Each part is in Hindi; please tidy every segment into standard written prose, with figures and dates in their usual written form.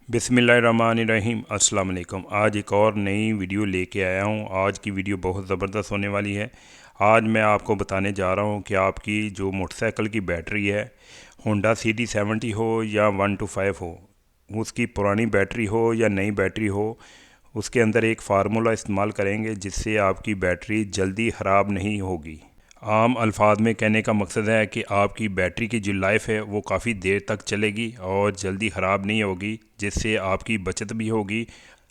बिस्मिल्लाहिर्रहमानिर्रहीम अस्सलाम वालेकुम। आज एक और नई वीडियो लेके आया हूँ। आज की वीडियो बहुत ज़बरदस्त होने वाली है। आज मैं आपको बताने जा रहा हूँ कि आपकी जो मोटरसाइकिल की बैटरी है, होंडा CD70 हो या 125 हो, उसकी पुरानी बैटरी हो या नई बैटरी हो, उसके अंदर एक फार्मूला इस्तेमाल करेंगे जिससे आपकी बैटरी जल्दी ख़राब नहीं होगी। आम अल्फाज में कहने का मकसद है कि आपकी बैटरी की जो लाइफ है वो काफ़ी देर तक चलेगी और जल्दी ख़राब नहीं होगी, जिससे आपकी बचत भी होगी।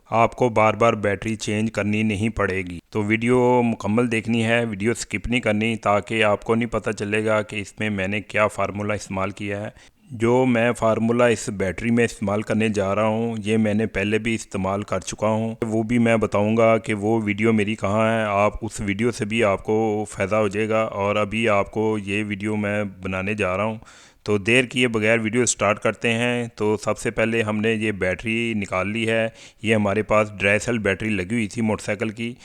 आपको बार बार बैटरी चेंज करनी नहीं पड़ेगी। तो वीडियो मुकम्मल देखनी है, वीडियो स्किप नहीं करनी, ताकि आपको नहीं पता चलेगा कि इसमें मैंने क्या फ़ार्मूला इस्तेमाल किया है। जो मैं फ़ार्मूला इस बैटरी में इस्तेमाल करने जा रहा हूँ, ये मैंने पहले भी इस्तेमाल कर चुका हूँ। वो भी मैं बताऊँगा कि वो वीडियो मेरी कहाँ है। आप उस वीडियो से भी आपको फ़ायदा हो जाएगा। और अभी आपको ये वीडियो मैं बनाने जा रहा हूँ, तो देर किए बगैर वीडियो स्टार्ट करते हैं। तो सबसे पहले हमने ये बैटरी निकाल ली है। ये हमारे पास ड्राई सेल बैटरी लगी हुई थी मोटरसाइकिल की।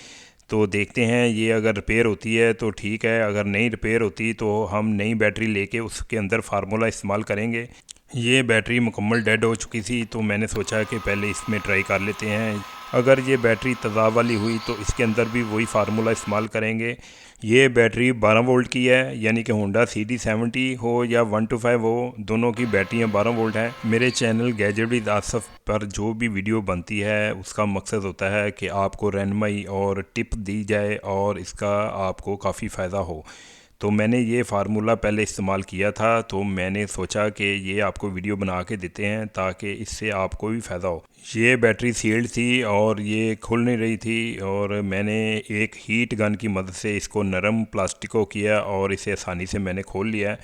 तो देखते हैं ये अगर रिपेयर होती है तो ठीक है, अगर नहीं रिपेयर होती तो हम नई बैटरी लेके उसके अंदर फार्मूला इस्तेमाल करेंगे। ये बैटरी मुकम्मल डेड हो चुकी थी, तो मैंने सोचा कि पहले इसमें ट्राई कर लेते हैं। अगर ये बैटरी तेज़ाब वाली हुई तो इसके अंदर भी वही फार्मूला इस्तेमाल करेंगे। ये बैटरी 12 वोल्ट की है, यानी कि होंडा CD70 हो या 125 हो, दोनों की बैटरियाँ 12 वोल्ट हैं। मेरे चैनल गैजेट विद आसफ़ पर जो भी वीडियो बनती है उसका मकसद होता है कि आपको रहनुमाई और टिप दी जाए और इसका आपको काफ़ी फ़ायदा हो। तो मैंने ये फार्मूला पहले इस्तेमाल किया था, तो मैंने सोचा कि ये आपको वीडियो बना के देते हैं ताकि इससे आपको भी फ़ायदा हो। ये बैटरी सील्ड थी और ये खुल नहीं रही थी, और मैंने एक हीट गन की मदद से इसको नरम प्लास्टिक को किया और इसे आसानी से मैंने खोल लिया है।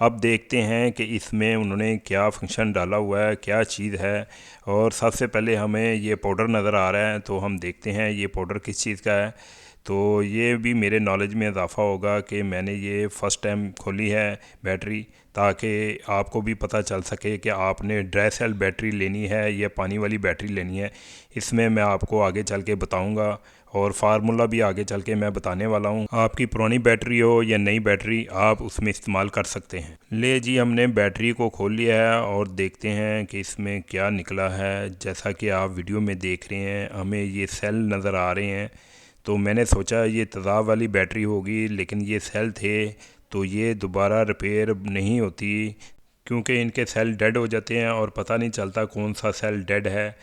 अब देखते हैं कि इसमें उन्होंने क्या फंक्शन डाला हुआ है, क्या चीज़ है। और सबसे पहले हमें ये पाउडर नज़र आ रहा है, तो हम देखते हैं ये पाउडर किस चीज़ का है। तो ये भी मेरे नॉलेज में इजाफ़ा होगा कि मैंने ये फ़र्स्ट टाइम खोली है बैटरी, ताकि आपको भी पता चल सके कि आपने ड्राई सेल बैटरी लेनी है या पानी वाली बैटरी लेनी है। इसमें मैं आपको आगे चल के बताऊंगा, और फार्मूला भी आगे चल के मैं बताने वाला हूँ। आपकी पुरानी बैटरी हो या नई बैटरी, आप उसमें इस्तेमाल कर सकते हैं। ले जी, हमने बैटरी को खोल लिया है और देखते हैं कि इसमें क्या निकला है। जैसा कि आप वीडियो में देख रहे हैं, हमें ये सेल नज़र आ रहे हैं। तो मैंने सोचा ये तेज़ाब वाली बैटरी होगी, लेकिन ये सेल थे, तो ये दोबारा रिपेयर नहीं होती, क्योंकि इनके सेल डेड हो जाते हैं और पता नहीं चलता कौन सा सेल डेड है।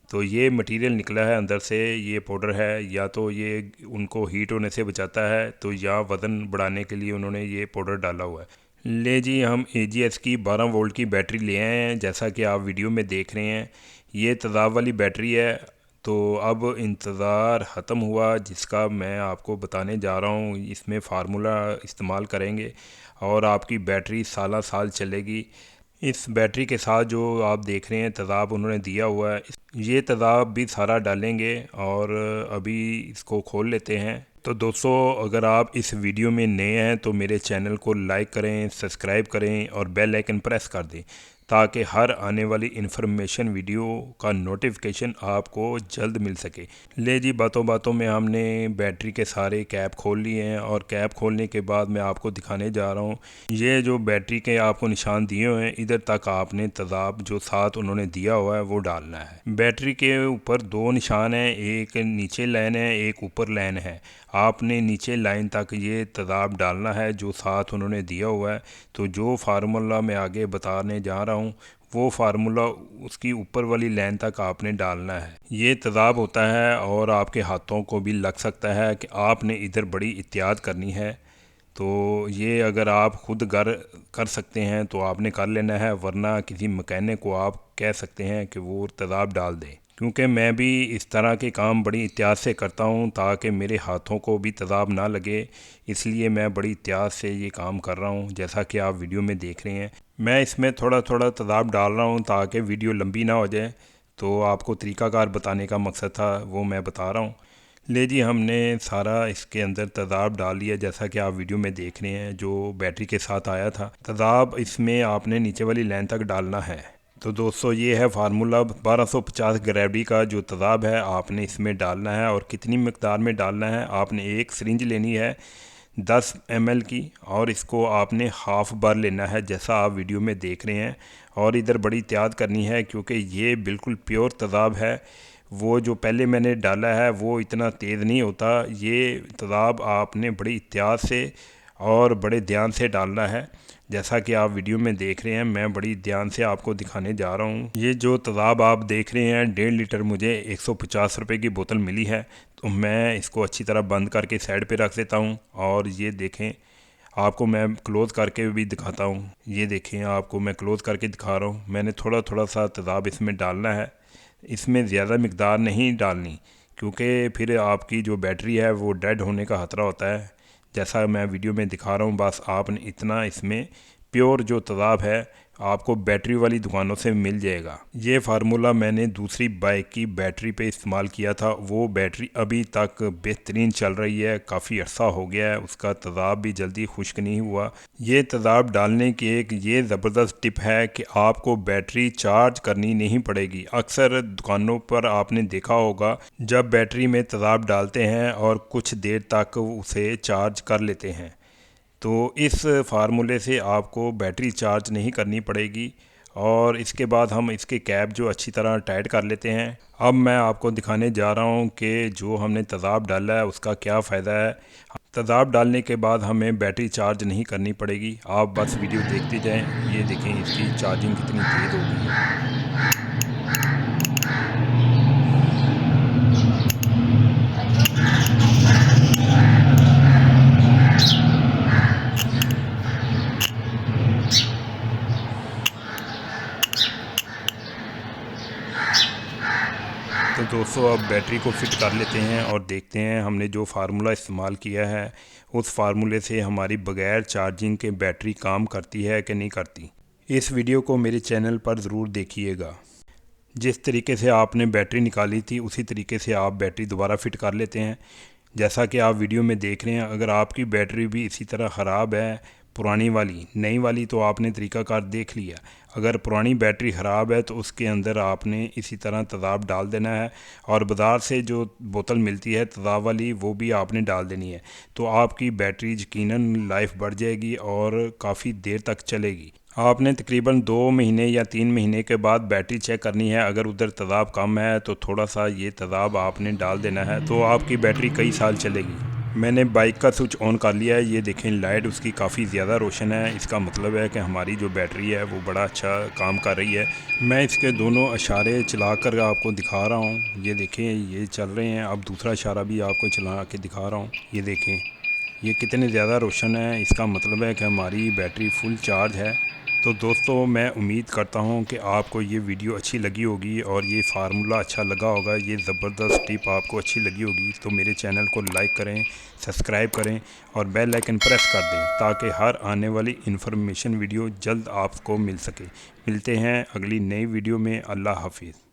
तो ये मटेरियल निकला है अंदर से, ये पाउडर है, या तो ये उनको हीट होने से बचाता है, तो या वज़न बढ़ाने के लिए उन्होंने ये पाउडर डाला हुआ है। ले जी, हम AGS की 12 वोल्ट की बैटरी ले आए हैं, जैसा कि आप वीडियो में देख रहे हैं। ये तेज़ाब वाली बैटरी है। तो अब इंतज़ार ख़त्म हुआ, जिसका मैं आपको बताने जा रहा हूँ। इसमें फार्मूला इस्तेमाल करेंगे और आपकी बैटरी साला साल चलेगी। इस बैटरी के साथ जो आप देख रहे हैं तेज़ाब उन्होंने दिया हुआ है, ये तेज़ाब भी सारा डालेंगे। और अभी इसको खोल लेते हैं। तो दोस्तों, अगर आप इस वीडियो में नए हैं तो मेरे चैनल को लाइक करें, सब्सक्राइब करें और बेल आइकन प्रेस कर दें, ताकि हर आने वाली इन्फॉर्मेशन वीडियो का नोटिफिकेशन आपको जल्द मिल सके। ले जी, बातों बातों में हमने बैटरी के सारे कैप खोल लिए हैं, और कैप खोलने के बाद मैं आपको दिखाने जा रहा हूँ। ये जो बैटरी के आपको निशान दिए हुए हैं, इधर तक आपने तेज़ाब जो साथ उन्होंने दिया हुआ है वो डालना है। बैटरी के ऊपर दो निशान हैं, एक नीचे लाइन है, एक ऊपर लाइन है। आपने नीचे लाइन तक ये तेज़ाब डालना है जो साथ उन्होंने दिया हुआ है। तो जो फार्मूला मैं आगे बताने जा रहा हूँ, वो फार्मूला उसकी ऊपर वाली लाइन तक आपने डालना है। ये तेज़ाब होता है और आपके हाथों को भी लग सकता है, कि आपने इधर बड़ी एहतियात करनी है। तो ये अगर आप खुद घर कर सकते हैं तो आपने कर लेना है, वरना किसी मैकेनिक को आप कह सकते हैं कि वो तेज़ाब डाल दे। क्योंकि मैं भी इस तरह के काम बड़ी एहतियात से करता हूँ, ताकि मेरे हाथों को भी तेज़ाब ना लगे, इसलिए मैं बड़ी एहतियात से ये काम कर रहा हूँ, जैसा कि आप वीडियो में देख रहे हैं। मैं इसमें थोड़ा थोड़ा तेज़ाब डाल रहा हूँ ताकि वीडियो लंबी ना हो जाए। तो आपको तरीक़ाकार बताने का मकसद था, वो मैं बता रहा हूँ। ले जी, हमने सारा इसके अंदर तेज़ाब डाल लिया, जैसा कि आप वीडियो में देख रहे हैं, जो बैटरी के साथ आया था। तेज़ाब इसमें आपने नीचे वाली लाइन तक डालना है। तो दोस्तों, ये है फार्मूला। 1250 ग्रेविटी का जो तेज़ाब है आपने इसमें डालना है, और कितनी मकदार में डालना है, आपने एक सिरिंज लेनी है 10 ml की, और इसको आपने हाफ़ बार लेना है, जैसा आप वीडियो में देख रहे हैं। और इधर बड़ी एहतियात करनी है क्योंकि ये बिल्कुल प्योर तेज़ाब है। वो जो पहले मैंने डाला है वो इतना तेज़ नहीं होता। ये तेज़ाब आपने बड़ी एहतियात से और बड़े ध्यान से डालना है। जैसा कि आप वीडियो में देख रहे हैं, मैं बड़ी ध्यान से आपको दिखाने जा रहा हूँ। ये जो तेज़ाब आप देख रहे हैं 1.5 लीटर मुझे 150 रुपये की बोतल मिली है। तो मैं इसको अच्छी तरह बंद करके साइड पे रख देता हूँ। और ये देखें, आपको मैं क्लोज़ करके भी दिखाता हूँ। ये देखें, आपको मैं क्लोज़ करके दिखा रहा हूँ। मैंने थोड़ा थोड़ा सा तेज़ाब इसमें डालना है। इसमें ज़्यादा मिकदार नहीं डालनी क्योंकि फिर आपकी जो बैटरी है वो डेड होने का ख़तरा होता है। जैसा मैं वीडियो में दिखा रहा हूँ, बस आपने इतना इसमें प्योर जो तेज़ाब है आपको बैटरी वाली दुकानों से मिल जाएगा। ये फार्मूला मैंने दूसरी बाइक की बैटरी पे इस्तेमाल किया था। वो बैटरी अभी तक बेहतरीन चल रही है, काफ़ी अर्सा हो गया है, उसका तेज़ाब भी जल्दी खुश्क नहीं हुआ। ये तेज़ाब डालने की एक ये ज़बरदस्त टिप है कि आपको बैटरी चार्ज करनी नहीं पड़ेगी। अक्सर दुकानों पर आपने देखा होगा जब बैटरी में तेज़ाब डालते हैं और कुछ देर तक उसे चार्ज कर लेते हैं, तो इस फार्मूले से आपको बैटरी चार्ज नहीं करनी पड़ेगी। और इसके बाद हम इसके कैप जो अच्छी तरह टाइट कर लेते हैं। अब मैं आपको दिखाने जा रहा हूँ कि जो हमने तेज़ाब डाला है उसका क्या फ़ायदा है। तेज़ाब डालने के बाद हमें बैटरी चार्ज नहीं करनी पड़ेगी। आप बस वीडियो देखते जाएं। ये देखें इसकी चार्जिंग कितनी तेज़ हो गई है। तो दोस्तों, अब बैटरी को फ़िट कर लेते हैं और देखते हैं हमने जो फार्मूला इस्तेमाल किया है उस फार्मूले से हमारी बग़ैर चार्जिंग के बैटरी काम करती है कि नहीं करती। इस वीडियो को मेरे चैनल पर ज़रूर देखिएगा। जिस तरीके से आपने बैटरी निकाली थी उसी तरीके से आप बैटरी दोबारा फ़िट कर लेते हैं। जैसा कि आप वीडियो में देख रहे हैं, अगर आपकी बैटरी भी इसी तरह ख़राब है, पुरानी वाली, नई वाली तो आपने तरीक़ाकार देख लिया। अगर पुरानी बैटरी ख़राब है तो उसके अंदर आपने इसी तरह तेज़ाब डाल देना है और बाज़ार से जो बोतल मिलती है तेज़ाब वाली वो भी आपने डाल देनी है। तो आपकी बैटरी यकीनन लाइफ बढ़ जाएगी और काफ़ी देर तक चलेगी। आपने तकरीबन 2 महीने या 3 महीने के बाद बैटरी चेक करनी है। अगर उधर तेज़ाब कम है तो थोड़ा सा ये तेज़ाब आपने डाल देना है, तो आपकी बैटरी कई साल चलेगी। मैंने बाइक का स्विच ऑन कर लिया है। ये देखें, लाइट उसकी काफ़ी ज़्यादा रोशन है। इसका मतलब है कि हमारी जो बैटरी है वो बड़ा अच्छा काम कर रही है। मैं इसके दोनों इशारे चला कर आपको दिखा रहा हूँ। ये देखें, ये चल रहे हैं। अब दूसरा इशारा भी आपको चला के दिखा रहा हूँ। ये देखें, ये कितने ज़्यादा रोशन है। इसका मतलब है कि हमारी बैटरी फुल चार्ज है। तो दोस्तों, मैं उम्मीद करता हूँ कि आपको ये वीडियो अच्छी लगी होगी और ये फार्मूला अच्छा लगा होगा। ये ज़बरदस्त टिप आपको अच्छी लगी होगी तो मेरे चैनल को लाइक करें, सब्सक्राइब करें और बेल आइकन प्रेस कर दें ताकि हर आने वाली इन्फॉर्मेशन वीडियो जल्द आपको मिल सके। मिलते हैं अगली नई वीडियो में। अल्लाह हाफिज़।